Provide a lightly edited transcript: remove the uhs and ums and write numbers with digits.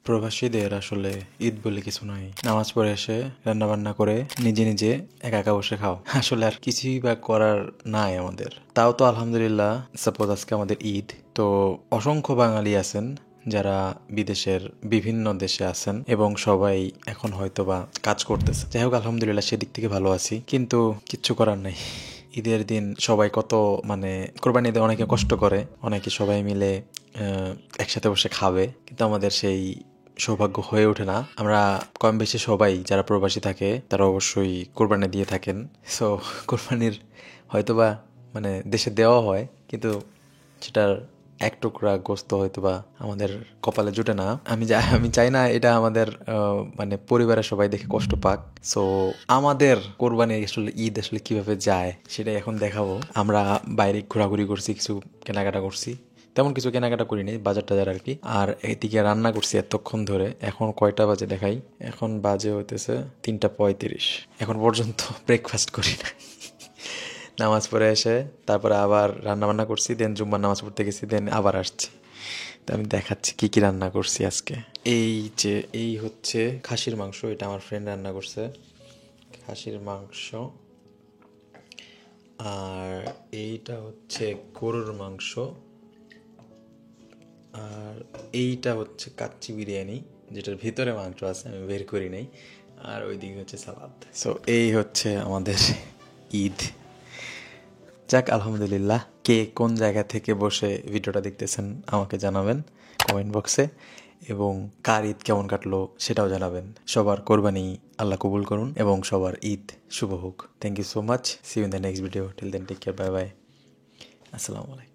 প্রবাসীদের আসলে ঈদ বলে কিছু নাই। নামাজ পড়ে এসে রান্না বান্না করে নিজে নিজে একা একা বসে খাও। আসলে আর কিছুই বা করার নাই আমাদের। তাও তো আলহামদুলিল্লাহ, সাপোজ আজকে আমাদের ঈদ, তো অসংখ্য বাঙালি আছেন যারা বিদেশের বিভিন্ন দেশে আছেন এবং সবাই এখন হয়তোবা কাজ করতেছে। যাই হোক, আলহামদুলিল্লাহ সেদিক থেকে ভালো আছি, কিন্তু কিচ্ছু করার নাই। ঈদের দিন সবাই কত কোরবানি ঈদে অনেকে কষ্ট করে, অনেকে সবাই মিলে একসাথে বসে খাবে, কিন্তু আমাদের সেই সৌভাগ্য হয়ে ওঠে না। আমরা কম বেশি সবাই যারা প্রবাসী থাকে তারা অবশ্যই কোরবানি দিয়ে থাকেন। সো কোরবানির হয়তোবা দেশে দেওয়া হয়, কিন্তু সেটার এক টুকরা গোস্ত হয়তোবা আমাদের কপালে জুটে না। আমি চাই না এটা আমাদের পরিবারের সবাই দেখে কষ্ট পাক। সো আমাদের কোরবানি আসলে ঈদ আসলে কিভাবে যায় সেটাই এখন দেখাবো। আমরা বাইরে ঘোরাঘুরি করছি, কিছু কেনাকাটা করছি, তেমন কিছু কেনাকাটা করিনি, বাজার টাজার আর কি। আর এদিকে রান্না করছি এতক্ষণ ধরে। এখন কয়টা বাজে দেখাই, এখন বাজে হইতেছে 3:35। এখন পর্যন্ত ব্রেকফাস্ট করি না। নামাজ পড়ে এসে তারপরে আবার রান্না বান্না করছি, দেন জুম্মার নামাজ পড়তে গেছি, দেন আবার আসছি। তো আমি দেখাচ্ছি কি কি রান্না করছি আজকে। এই হচ্ছে খাসির মাংস, এটা আমার ফ্রেন্ড রান্না করছে। খাসির মাংস। আর এইটা হচ্ছে গরুর মাংস। আর এইটা হচ্ছে কাচ্চি বিরিয়ানি, যেটার ভিতরে মাংস আছে, আমি বের করি নাই। আর ওইদিকে হচ্ছে সালাদ। সো এই হচ্ছে আমাদের ঈদ। যাক, আলহামদুলিল্লাহ। কে কোন জায়গা থেকে বসে ভিডিওটা দেখতেছেন আমাকে জানাবেন কমেন্ট বক্সে, এবং কার ঈদ কেমন কাটলো সেটাও জানাবেন। সবার কোরবানি আল্লাহ কবুল করুন এবং সবার ঈদ শুভ হোক। Thank you so much. See you in the next video. Till then, take care, bye bye, আসসালামু আলাইকুম।